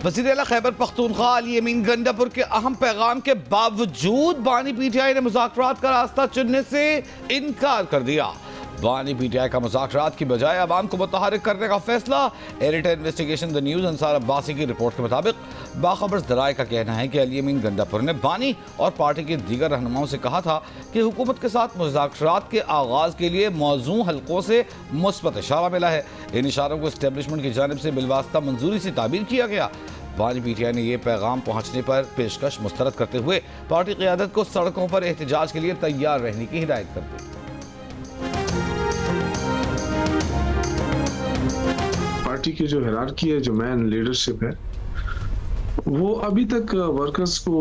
वज़ीर आला खैबर पख्तूनख्वा अली अमीन गंडापुर के अहम पैगाम के बावजूद बानी पीटीआई ने मुज़ाकरात का रास्ता चुनने से इनकार कर दिया। बानी पीटीआई का मुज़ाकरात की बजाय अवाम को मुतहरिक करने का फैसला। Editor investigation the news Ansar Abbasi की रिपोर्ट के मुताबिक बाखबर ज़राए का कहना है कि अली अमीन गंडापुर ने बानी और पार्टी के दीगर रहनुमाओं से कहा था कि हुकूमत के साथ मुज़ाकरात के आगाज़ के लिए मौजूद हलकों से मुस्बत इशारा मिला है। इन इशारों को इस्टेब्लिशमेंट की जानिब से बिलवास्ता मंजूरी से ताबीर किया गया। बानी पीटीआई ने यह पैगाम पहुंचने पर पेशकश मुस्तरद करते हुए पार्टी क़यादत को सड़कों पर एहतजाज के लिए तैयार रहने की हिदायत कर दी। पार्टी की जो हिरार्की है, जो मैन लीडरशिप है, वो अभी तक वर्कर्स को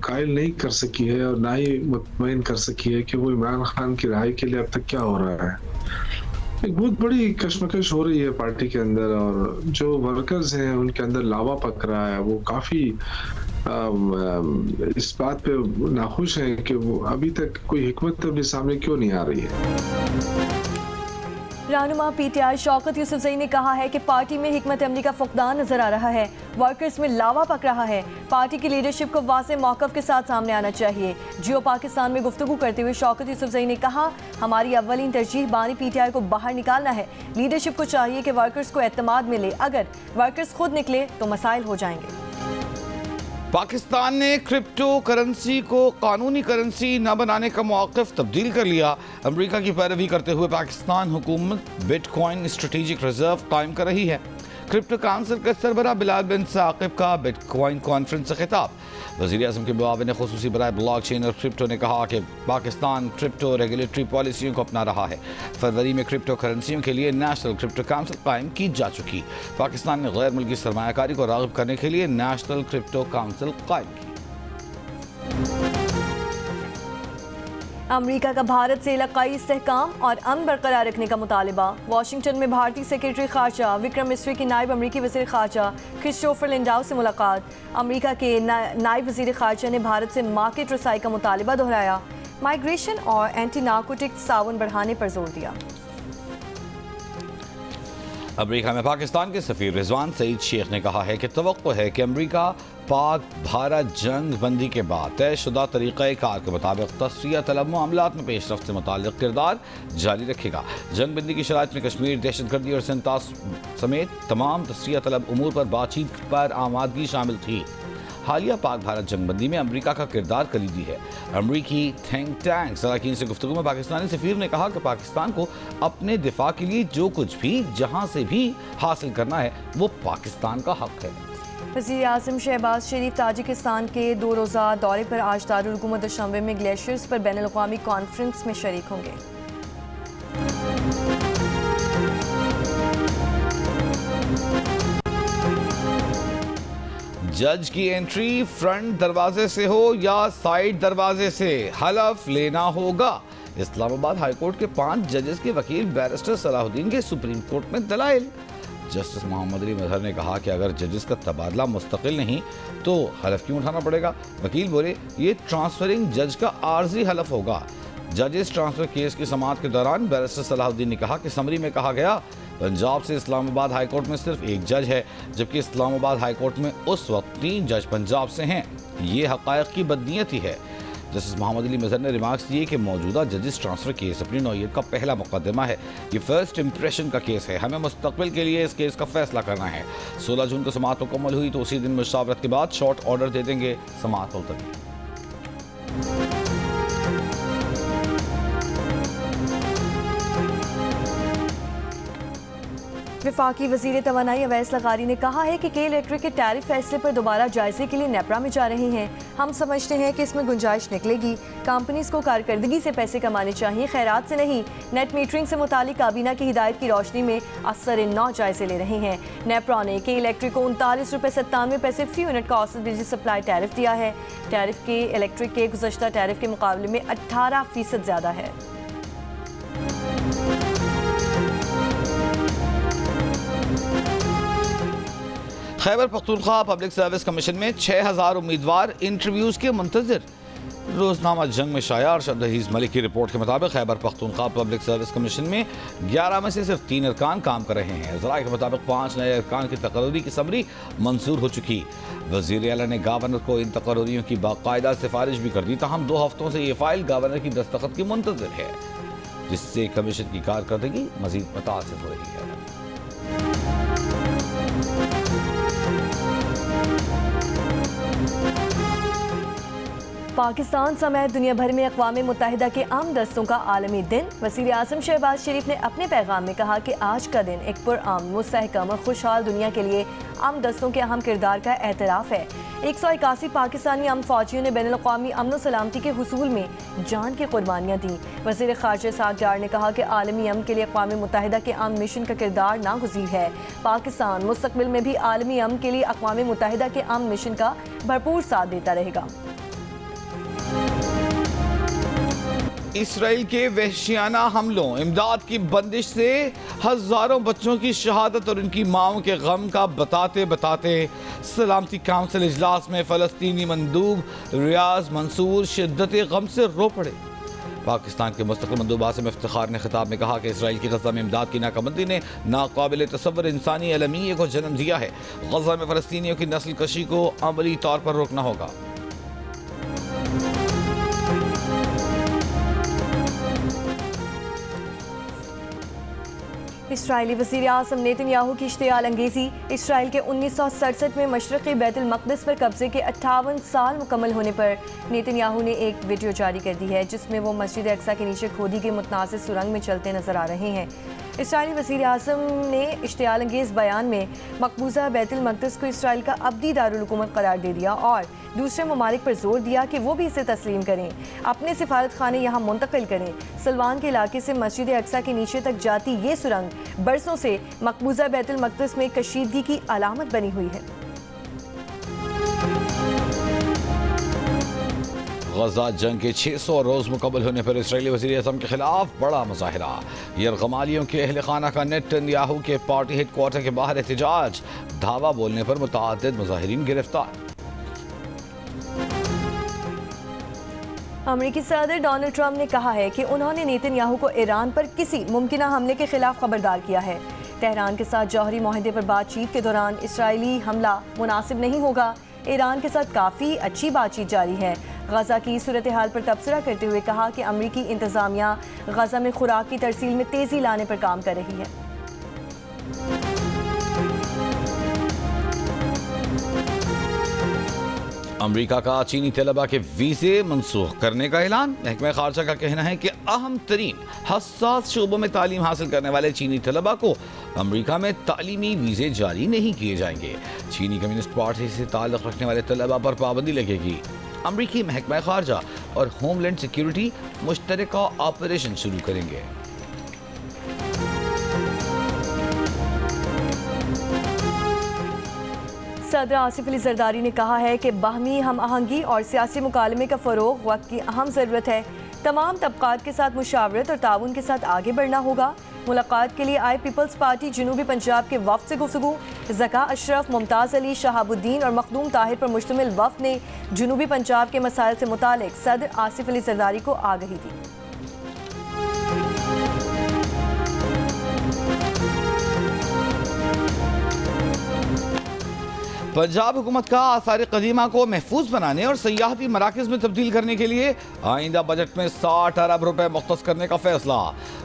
कायल नहीं कर सकी है और ना ही मुतमईन कर सकी है कि वो इमरान खान की रिहाई के लिए अब तक क्या हो रहा है। एक बहुत बड़ी कश्मकश हो रही है पार्टी के अंदर और जो वर्कर्स हैं उनके अंदर लावा पक रहा है। वो काफी इस बात पे नाखुश हैं कि वो अभी तक कोई हिकमत अपने सामने क्यों नहीं आ रही है। रहनुमा पीटीआई शौकत यूसुफजई ने कहा है कि पार्टी में हिकमत अमली का फुकदान नजर आ रहा है, वर्कर्स में लावा पक रहा है। पार्टी की लीडरशिप को वाज़ेह मौक़िफ़ के साथ सामने आना चाहिए। जियो पाकिस्तान में गुफ्तगू करते हुए शौकत यूसुफजई ने कहा, हमारी अव्वलीन तरजीह बानी पीटीआई को बाहर निकालना है। लीडरशिप को चाहिए कि वर्कर्स को एतमाद मिले। अगर वर्कर्स खुद निकले तो मसाइल हो जाएंगे। पाकिस्तान ने क्रिप्टो करेंसी को कानूनी करेंसी न बनाने का मौक़िफ़ तब्दील कर लिया। अमेरिका की पैरवी करते हुए पाकिस्तान हुकूमत बिटकॉइन स्ट्रेटेजिक रिजर्व कायम कर रही है। क्रिप्टो काउंसिल के सरबराह बिलाल बिन साकिब का बिटकॉइन कॉन्फ्रेंस से खिताब। वज़ीर आज़म के मुआविन ख़ुसूसी बराए ब्लॉकचेन और क्रिप्टो ने कहा कि पाकिस्तान क्रिप्टो रेगुलेटरी पॉलिसियों को अपना रहा है। फरवरी में क्रिप्टो करेंसियों के लिए नेशनल क्रिप्टो काउंसिल कायम की जा चुकी। पाकिस्तान ने गैर मुल्की सरमायाकारी को राग़िब करने के लिए नेशनल क्रिप्टो काउंसिल कायम की। अमेरिका का भारत से इलाकाई इस्तेहकाम और अमन बरकरार रखने का मुतालबा। वाशिंगटन में भारतीय सेक्रेटरी खारजा विक्रम मिस्री की नायब अमरीकी वज़ीर खारजा क्रिस्टोफर लिंडाउ से मुलाकात। अमरीका के नायब वज़ीर खारजा ने भारत से मार्केट रसाई का मुतालबा दोहराया। माइग्रेशन और एंटी नार्कोटिक्स ताउन बढ़ाने पर जोर दिया। अमेरिका में पाकिस्तान के सफ़ीर रिजवान सईद शेख ने कहा है कि तवक्को है कि अमेरिका पाक भारत जंग बंदी के बाद तयशुदा तरीक़ाकार के मुताबिक तस्फिया तलब मामलात में पेशरफ्त से मुताल्लिक़ किरदार जारी रखेगा। जंग बंदी की शराइत में कश्मीर, दहशतगर्दी और संतास समेत तमाम तस्फिया तलब उमूर पर बातचीत पर आमादगी शामिल थी। हालिया पाक भारत जंगबंदी में अमेरिका का किरदार कलीदी है। अमरीकी थिंक टैंक सराकीन से गुफ्तगू में पाकिस्तानी सफ़ीर ने कहा कि पाकिस्तान को अपने दिफा के लिए जो कुछ भी जहाँ से भी हासिल करना है वो पाकिस्तान का हक है। वज़ीर आज़म शहबाज शरीफ ताजिकिस्तान के 2 रोज़ा दौरे पर आज दारुल हुकूमत दुशांबे में ग्लेशियर्स पर बैनुल अक़वामी कॉन्फ्रेंस में शरीक होंगे। जज की एंट्री फ्रंट दरवाजे से हो या साइड दरवाजे से हलफ लेना होगा। इस्लामाबाद हाईकोर्ट के 5 जजेस के वकील बैरिस्टर सलाहुद्दीन के सुप्रीम कोर्ट में दलाइल। जस्टिस मोहम्मद अली मजहर ने कहा कि अगर जजेस का तबादला मुस्तकिल नहीं तो हलफ क्यों उठाना पड़ेगा। वकील बोले ये ट्रांसफरिंग जज का आर्जी हलफ होगा। जजेस ट्रांसफर केस की समाअत के दौरान बैरिस्टर सलाहुद्दीन ने कहा कि समरी में कहा गया पंजाब से इस्लामाबाद हाईकोर्ट में सिर्फ 1 जज है, जबकि इस्लामाबाद हाईकोर्ट में उस वक्त 3 जज पंजाब से हैं। ये हक़ाइक़ की बदनीयती है। जस्टिस मोहम्मद अली मजहर ने रिमार्क्स दिए कि मौजूदा जजेस ट्रांसफ़र केस अपनी नौइयत का पहला मुकदमा है। ये फर्स्ट इंप्रेशन का केस है। हमें मुस्तक़बिल के लिए इस केस का फैसला करना है। 16 जून को समाअत मुकम्मल हुई तो उसी दिन मुशावरत के बाद शॉर्ट ऑर्डर दे देंगे। समाअत मुलतवी। वफाकी वज़ीर तवानाई अवैस लगारी ने कहा है कि के इलेक्ट्रिक के टैरिफ फैसले पर दोबारा जायजे के लिए नेपरा में जा रहे हैं। हम समझते हैं कि इसमें गुंजाइश निकलेगी। कंपनीज को कारकर्दगी से पैसे कमाने चाहिए, खैरात से नहीं। नेट मीटरिंग से मुतालिक काबीना की हिदायत की रोशनी में असर 9 जायजे ले रहे हैं। नेपरा ने के इलेक्ट्रिक को 39 रुपये 97 पैसे फी यूनिट का औसत बिजली सप्लाई टैरिफ दिया है। टैरिफ के इलेक्ट्रिक के गुज़श्ता टैरिफ के मुकाबले में 18% ज़्यादा है। Khyber Pakhtunkhwa public service commission में 6000 उम्मीदवार इंटरव्यूज़ के मुंतज़िर। रोजनामा जंग में शाया अरशद अजीज मलिक की रिपोर्ट के मुताबिक Khyber Pakhtunkhwa public service commission में 11 में से सिर्फ 3 अरकान काम कर रहे हैं। ज़राए के मुताबिक 5 नए अरकान की तकर्री की समरी मंजूर हो चुकी। वज़ीर आला ने गवर्नर को इन तकर्रियों की बाकायदा सिफारिश भी कर दी, ताहम 2 हफ्तों से ये फाइल गवर्नर की दस्तखत की मुंतज़िर है, जिससे कमीशन की कारकर्दगी मजीद मुतासिर हो रही है। पाकिस्तान समेत दुनिया भर में अक़वाम मुत्तहिदा के आम दस्तों का आलमी दिन। वज़ीर आज़म शहबाज शरीफ ने अपने पैगाम में कहा कि आज का दिन एक पुरअमन, मुस्तहकम और खुशहाल दुनिया के लिए आम दस्तों के अहम किरदार का एतराफ़ है। 181 पाकिस्तानी आम फौजियों ने बैनुल अक़वामी अमन व सलामती के हुसूल में जान की कुर्बानियाँ दी। वज़ीर ख़ारिजा इसहाक़ डार ने कहा कि आलमी अमन के लिए अक़वाम मुत्तहिदा के आम मिशन का किरदार नागुज़ीर है। पाकिस्तान मुस्तक़बिल में भी आलमी अमन के लिए अक़वाम मुत्तहिदा के आम मिशन का भरपूर साथ देता रहेगा। इसराइल के वहशियाना हमलों, इमदाद की बंदिश से हज़ारों बच्चों की शहादत और उनकी माओं के गम का बताते बताते सलामती काउंसिल इजलास में फ़लस्तीनी मंदूब रियाज मंसूर शिद्दत गम से रो पड़े। पाकिस्तान के मुस्तक़िल मंदूब आसिम इफ्तिखार ने खिताब में कहा कि इसराइल की गज़ा में इमदाद की नाकाबंदी ने नाकाबिल तसव्वुर इंसानी अलमियत को जन्म दिया है। गज़ा में फ़लस्तीनियों की नस्ल कशी को अमली तौर पर रोकना होगा। इसराइली वज़ीर आज़म नेतन्याहू की इश्तियाल अंगेज़ी। इसराइल के 1967 में मशरक़ी बैतुल मक़दिस पर कब्ज़े के 58 साल मुकम्मल होने पर नेतन्याहू ने एक वीडियो जारी कर दी है, जिसमें वो मस्जिद अक्सा के नीचे खोदी गई मुतनाज़िर सुरंग में चलते नजर आ रहे हैं। इसराइली वज़ीर आज़म ने इश्तियाल अंगेज़ बयान में मकबूजा बैतुल मक़दिस को इसराइल का अब्दी दारुल हुकूमत करार दे दिया और दूसरे ममालिक पर जोर दिया कि वो भी इसे तस्लीम करें, अपने सिफारत खाने यहाँ मुंतकिल करें। सलवान के इलाके से मस्जिद अक्सा के नीचे तक जाती ये सुरंग बरसों से मकबूजा बैतुल मक़दिस में कशीदगी की अलामत बनी हुई है। गजा जंग के 600 रोज़ मुकम्मल होने पर इसराइली वज़ीर आज़म के खिलाफ बड़ा मुज़ाहिरा। यरगमालियों के अहल खाना का नेतन्याहू के पार्टी हेडक्वार्टर के बाहर एहतजाज। धावा बोलने पर मुतअद्दिद मुज़ाहिरीन गिरफ्तार। अमेरिकी सदर डोनाल्ड ट्रंप ने कहा है कि उन्होंने नेतन्याहू को ईरान पर किसी मुमकिना हमले के खिलाफ खबरदार किया है। तेहरान के साथ जौहरी माहदे पर बातचीत के दौरान इसराइली हमला मुनासिब नहीं होगा। ईरान के साथ काफ़ी अच्छी बातचीत जारी है। गजा की सूरत हाल पर तबसरा करते हुए कहा कि अमेरिकी इंतज़ामिया गजा में खुराक की तरसील में तेज़ी लाने पर काम कर रही है। अमेरिका का चीनी तलबा के वीज़े मनसूख करने का ऐलान। महकमा खारजा का कहना है कि अहम तरीन हसास शोबों में तालीम हासिल करने वाले चीनी तलबा को अमेरिका में तालीमी वीज़े जारी नहीं किए जाएंगे। चीनी कम्युनिस्ट पार्टी से ताल्लुक़ रखने वाले तलबा पर पाबंदी लगेगी। अमेरिकी महकमा खारजा और होमलैंड सिक्योरिटी मुश्तरका ऑपरेशन शुरू करेंगे। सदर आसिफ अली जरदारी ने कहा है कि बाहमी हम आहंगी और सियासी मुकालमे का फ़रोग़ वक्त की अहम ज़रूरत है। तमाम तबक़ात के साथ मुशावरत और ताउन के साथ आगे बढ़ना होगा। मुलाकात के लिए आए पीपल्स पार्टी जनूबी पंजाब के वफ़द से गुफ्तगू। ज़का अशरफ, मुमताज़ अली, शहाबुद्दीन और मखदूम ताहिर पर मुश्तमिल वफ़द ने जनूबी पंजाब के मसाइल से मुतालिक सदर आसिफ अली जरदारी को आगाही दी। पंजाब हुकूमत का आसार कदीमा को महफूज बनाने और सयाहती मराकज़ में तब्दील करने के लिए आइंदा बजट में 60 अरब रुपए मुख्तस करने का फैसला।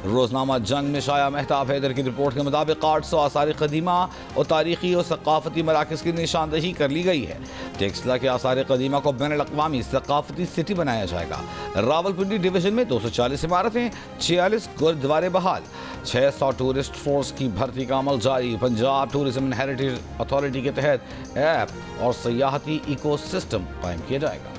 रोजनामा जंग में शाया मेहताब हैदर की रिपोर्ट के मुताबिक 800 आसार कदीमा और तारीखी और सकाफती मराकज़ की निशानदही कर ली गई है। टेक्सला के आसार कदीमा को बैनुल अक़वामी सकाफती सिटी बनाया जाएगा। रावलपिंडी डिवीजन में 240 इमारतें, 46 गुरुद्वारे बहाल, 600 टूरिस्ट फोर्स की भर्ती का अमल जारी। Punjab tourism and heritage authority के तहत ऐप और सयाहती इकोसिस्टम कायम किया जाएगा।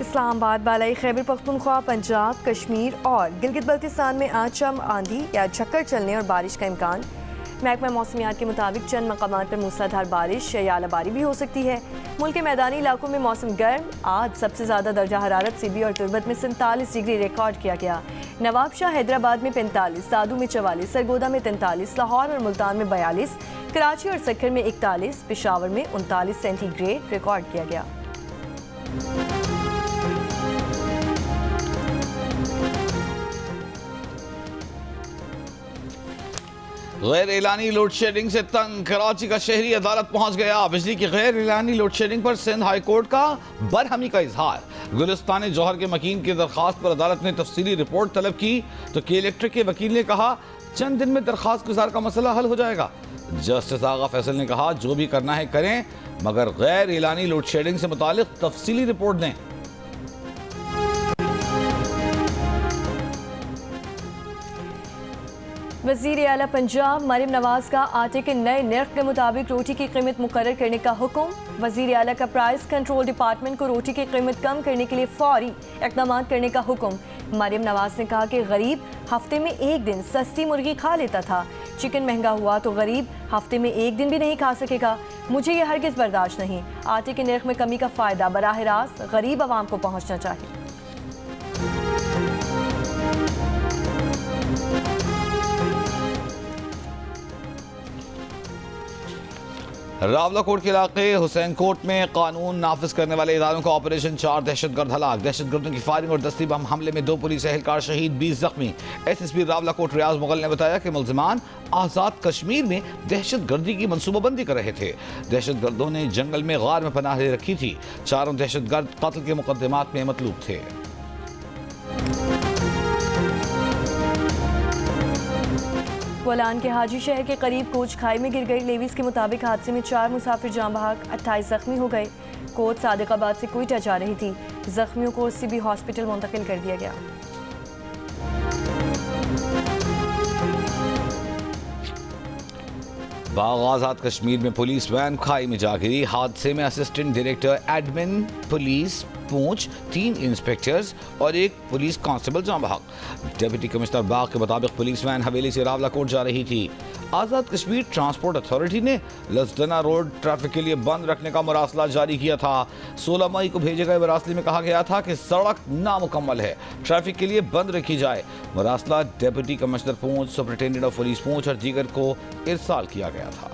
इस्लामाबाद, बालाई खैबर पख्तूनख्वा, पंजाब, कश्मीर और गिलगित बल्तिस्तान में आज शाम आंधी या झक्कर चलने और बारिश का इम्कान। महकमा मौसमियात के मुताबिक चंद मकामात पर मूसलाधार बारिश या आलाबारी भी हो सकती है। मुल्क के मैदानी इलाकों में मौसम गर्म। आज सबसे ज़्यादा दर्जा हरारत सिबी और तुर्बत में 47 डिग्री रिकॉर्ड किया गया। नवाबशाह हैदराबाद में 45, दादू में 44, सरगोदा में 43, लाहौर और मुल्तान में 42, कराची और सक्खर में 41, पेशावर में 39 सेंटीग्रेड रिकॉर्ड किया गया। गैर एलानी लोड शेडिंग से तंग कराची का शहरी अदालत पहुंच गया। बिजली की गैर एलानी लोड शेडिंग पर सिंध हाई कोर्ट का बरहमी का इजहार। गुलिस्तान जौहर के मकीन की दरखास्त पर अदालत ने तफसीली रिपोर्ट तलब की तो के इलेक्ट्रिक के वकील ने कहा चंद दिन में दरखास्त गुजार का मसला हल हो जाएगा। जस्टिस आगा फैसल ने कहा जो भी करना है करें मगर गैर एलानी लोड शेडिंग से मुतालिक तफसीली रिपोर्ट दें। वज़ीर आला पंजाब मरियम नवाज का आटे के नए नर्ख के मुताबिक रोटी की कीमत मुकर्रर करने का हुक्म। वज़ीर आला का प्राइस कंट्रोल डिपार्टमेंट को रोटी की कीमत कम करने के लिए फौरी इक़दाम करने का हुक्म। मरियम नवाज ने कहा कि गरीब हफ्ते में एक दिन सस्ती मुर्गी खा लेता था, चिकन महंगा हुआ तो गरीब हफ्ते में एक दिन भी नहीं खा सकेगा। मुझे ये हरगिज़ बर्दाश्त नहीं। आटे के नर्ख में कमी का फ़ायदा बराह रास्त गरीब आवाम को पहुँचना चाहिए। रावलाकोट के इलाके हुसैन कोट में कानून नाफिज करने वाले इदारों का ऑपरेशन 4 दहशतगर्द हलाक। दहशतगर्दों की फायरिंग और दस्ती बम हमले में 2 पुलिस एहलकार शहीद, 20 जख्मी। SSP रावलाकोट रियाज मुगल ने बताया कि मुल्जिमान आज़ाद कश्मीर में दहशतगर्दी की मनसूबाबंदी कर रहे थे। दहशतगर्दों ने जंगल में गार में पनाह ले रखी थी। चारों दहशतगर्द कत्ल के मुकदमात में मतलूब थे। कोलान के हाजी शहर के करीब कोच खाई में गिर गई। लेवीज के मुताबिक हादसे में 4 मुसाफिर जान बहक, 28 जख्मी हो गए। कोच सादिकाबाद से क्वेटा जा रही थी। जख्मियों को CB हॉस्पिटल मुंतकिल कर दिया गया। बाग आज़ाद कश्मीर में पुलिस वैन खाई में जा गिरी। हादसे में असिस्टेंट डायरेक्टर एडमिन पुलिस पूंछ, 3 इंस्पेक्टर्स और 1 पुलिस कांस्टेबल जान बहक। डिप्टी कमिश्नर बाग के मुताबिक पुलिस वैन हवेली से रावलाकोट जा रही थी। आज़ाद कश्मीर ट्रांसपोर्ट अथॉरिटी ने लसडना रोड ट्रैफिक के लिए बंद रखने का मरासला जारी किया था। 16 मई को भेजे गए मरासले में कहा गया था कि सड़क नामुकम्मल है, ट्रैफिक के लिए बंद रखी जाए। मरासला deputy commissioner Poonch, superintendent of police पूंछ और दीगर को इरसाल किया गया था।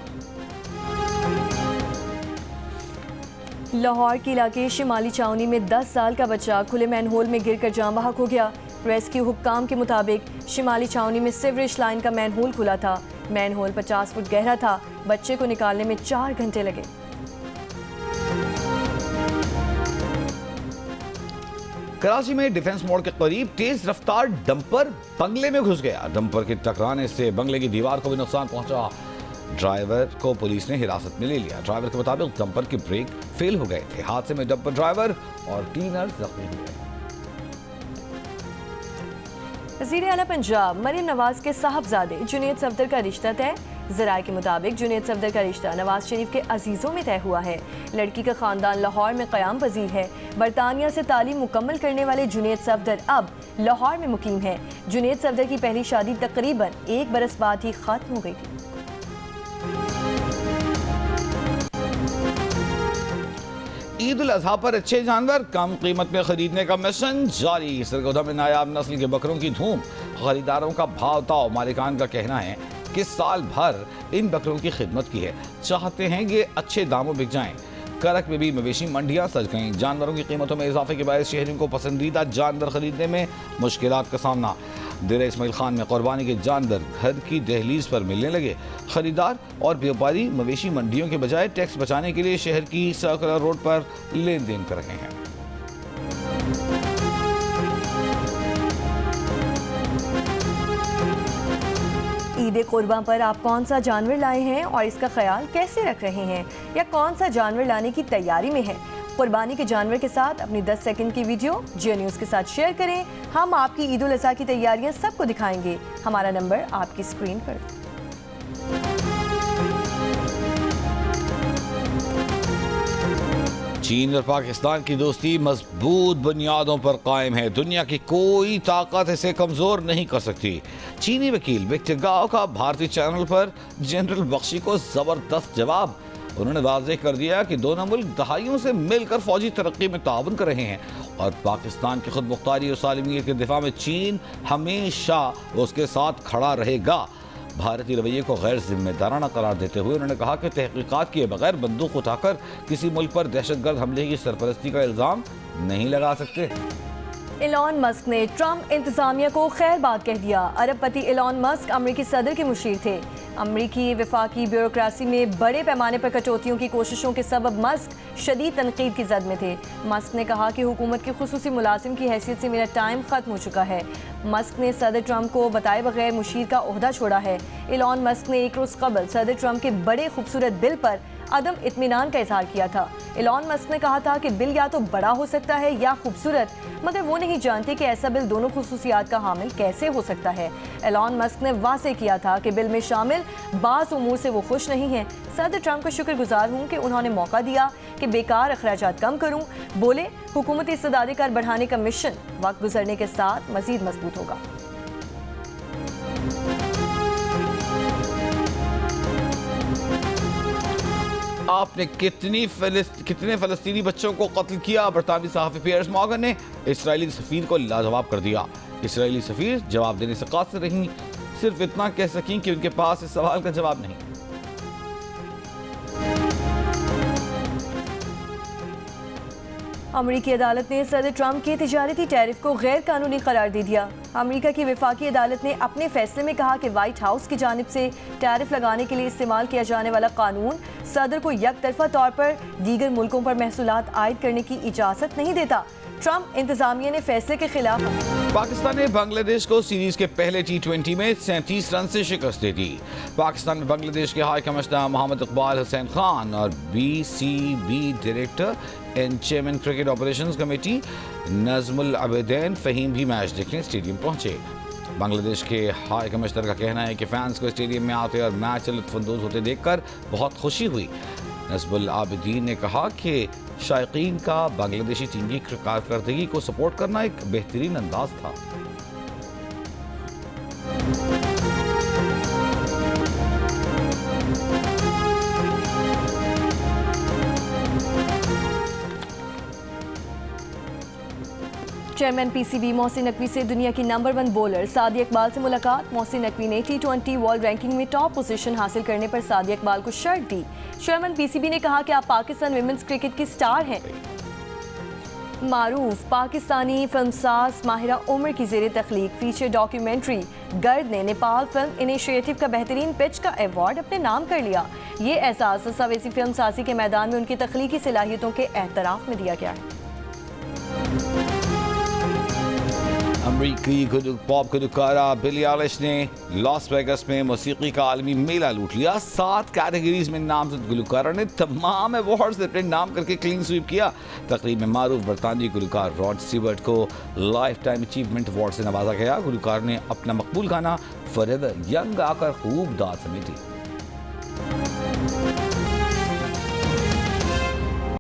लाहौर के इलाके शिमाली चावनी में 10 साल का बच्चा खुले मैनहोल में गिरकर जान बहक हो गया। रेस्क्यू हुक्काम के मुताबिक शिमाली चावनी में सीवरेज लाइन का मैनहोल खुला था। मैनहोल 50 फुट गहरा था। बच्चे को निकालने में 4 घंटे लगे। कराची में डिफेंस मोड़ के करीब तेज रफ्तार डंपर बंगले में घुस गया। डंपर के टकराने से बंगले की दीवार को भी नुकसान पहुंचा। ड्राइवर को पुलिस ने हिरासत में ले लिया। ड्राइवर के मुताबिक डंपर के ब्रेक फेल हो गए थे। हादसे में डंपर ड्राइवर और क्लीनर जख्मी हुए। वज़ीर आला पंजाब मरियम नवाज के साहबजादे जुनैद सफदर का रिश्ता तय। ज़राए के मुताबिक जुनैद सफदर का रिश्ता नवाज शरीफ के अजीज़ों में तय हुआ है। लड़की का ख़ानदान लाहौर में क़याम पजीर है। बरतानिया से तालीम मुकम्मल करने वाले जुनैद सफदर अब लाहौर में मुकीम है। जुनैद सफदर की पहली शादी तकरीबन 1 बरस बाद ही ख़त्म हो गई थी। ईद उल अजहा पर अच्छे जानवर कम कीमत में खरीदने का मिशन जारी। सरगोधा में नायाब नस्ल के बकरों की धूम। खरीदारों का भाव ताव। मालिकान का कहना है कि साल भर इन बकरों की खिदमत की है, चाहते हैं कि अच्छे दामों बिक जाएं। करक में भी मवेशी मंडियां सज गईं। जानवरों की कीमतों में इजाफे के बायस शहरियों को पसंदीदा जानवर खरीदने में मुश्किलात का सामना। डेरा इस्माइल खान में कुर्बानी के जानवर घर की दहलीज पर मिलने लगे। खरीदार और व्यापारी मवेशी मंडियों के बजाय टैक्स बचाने के लिए शहर की सर्कुलर रोड पर लेन देन कर रहे हैं। ईद कुर्बान पर आप कौन सा जानवर लाए हैं और इसका ख्याल कैसे रख रहे हैं, या कौन सा जानवर लाने की तैयारी में है? कुर्बानी के जानवर के साथ अपनी 10 सेकंड की वीडियो जियो न्यूज़ के साथ शेयर करें। हम आपकी ईद उल अज़हा की तैयारियां सबको दिखाएंगे। हमारा नंबर आपकी स्क्रीन पर। चीन और पाकिस्तान की दोस्ती मजबूत बुनियादों पर कायम है। दुनिया की कोई ताकत इसे कमजोर नहीं कर सकती। चीनी वकील विक्टर गाओ का भारतीय चैनल पर जनरल बख्शी को जबरदस्त जवाब। उन्होंने वाज़ेह कर दिया कि दोनों मुल्क दहाइयों से मिलकर फौजी तरक्की में ताउन कर रहे हैं और पाकिस्तान की खुद मुख्तारी और सालमियत के दिफा में चीन हमेशा उसके साथ खड़ा रहेगा। भारतीय रवैये को गैर जिम्मेदाराना करार देते हुए उन्होंने कहा कि तहकीकात किए बगैर बंदूक उठाकर किसी मुल्क पर दहशतगर्द हमले की सरपरस्ती का इल्जाम नहीं लगा सकते। एलॉन मस्क ने ट्रंप इंतजामिया को खैरबाद कह दिया। अरबपति एलॉन मस्क अमरीकी सदर के मुशीर थे। अमरीकी वफाकी ब्यूरोक्रेसी में बड़े पैमाने पर कटौतियों की कोशिशों के सबब मस्क शदीद तनकीद की जद में थे। मस्क ने कहा कि हुकूमत के खुसूसी मुलाजिम की हैसियत से मेरा टाइम खत्म हो चुका है। मस्क ने सदर ट्रंप को बताए बगैर मुशीर का ओहदा छोड़ा है। एलॉन मस्क ने एक रोज़ कबल सदर ट्रंप के बड़े खूबसूरत बिल पर अदम इत्मीनान का इजहार किया था। एलॉन मस्क ने कहा था कि बिल या तो बड़ा हो सकता है या खूबसूरत, मगर वो नहीं जानते कि ऐसा बिल दोनों खुसूसियात का हामिल कैसे हो सकता है। एलॉन मस्क ने वाज़ेह किया था कि बिल में शामिल बाज़ उमूर से वो खुश नहीं हैं। सदर ट्रंप का शुक्रगुजार हूँ कि उन्होंने मौका दिया कि बेकार अखराजात कम करूँ। बोले हुकूमती इस्तेदादी कार बढ़ाने का मिशन वक्त गुजरने के साथ मजीद मजबूत होगा। आपने कितने फलस्तीनी बच्चों को कत्ल किया? बरतानवी सहाफ़ी पियर्स मॉर्गन ने इजरायली सफीर को लाजवाब कर दिया। इजरायली सफीर जवाब देने से कासिर रहीं, सिर्फ इतना कह सकें कि उनके पास इस सवाल का जवाब नहीं। अमरीकी अदालत ने सदर ट्रंप के तिजारती टैरिफ को गैर कानूनी करार दे दिया। अमरीका की वफाकी अदालत ने अपने फैसले में कहा कि व्हाइट हाउस की जानिब से टैरिफ लगाने के लिए इस्तेमाल किया जाने वाला कानून सदर को यकतरफा तौर पर दीगर मुल्कों पर महसूलात आयद करने की इजाज़त नहीं देता। ट्रंप इंतजामिया ने फैसले के खिलाफ पाकिस्तान ने बांग्लादेश को सीरीज के पहले T20 में 37 रन से शिकस्त दे दी। पाकिस्तान में बांग्लादेश के हाई कमिश्नर मोहम्मद इकबाल हुसैन खान और BCB director and chairman cricket operations committee Najmul Abedin Fahim भी मैच देखने स्टेडियम पहुंचे। बांग्लादेश के हाई कमिश्नर का कहना है कि फैंस को स्टेडियम में आते और मैच से लुत्फ़अंदोज़ होते देखकर बहुत खुशी हुई। नजमुल आबिदीन ने कहा कि शायकीन का बांग्लादेशी टीम की कारकर्दगी को सपोर्ट करना एक बेहतरीन अंदाज था। चेयरमैन PCB मोहसिन नकवी से दुनिया की नंबर 1 बॉलर सादिया इकबाल से मुलाकात। मोहसिन नकवी ने T20 वर्ल्ड रैंकिंग में टॉप पोजीशन हासिल करने पर सादिया इकबाल को शर्ट दी। चेयरमैन PCB ने कहा कि आप पाकिस्तान विमेंस क्रिकेट की स्टार हैं। मारूफ पाकिस्तानी फिल्मसाज माहिरा उमर की ज़ेरे तख्लीक फीचर डॉक्यूमेंट्री गर्द ने नेपाल फिल्म इनिशिएटिव का बेहतरीन पिच का अवार्ड अपने नाम कर लिया। ये एहसास दस्तावेजी फिल्म साजी के मैदान में उनकी तख्लीकी सलाहियतों के एतराफ़ में दिया गया है। अमरीकी पॉप गुलकारा बिली आइलिश ने लॉस वेगस में मौसीकी का आलमी मेला लूट लिया। 7 कैटेगरीज में नामजद गुलकारा ने तमाम अवार्ड्स अपने नाम करके क्लीन स्वीप किया। तकरीब में मारूफ बरतानवी गुलकार रॉड स्टीवर्ट को लाइफ टाइम अचीवमेंट अवार्ड से नवाजा गया। गुलकार ने अपना मकबूल गाना फॉरएवर यंग आकर खूब दाद समेटी।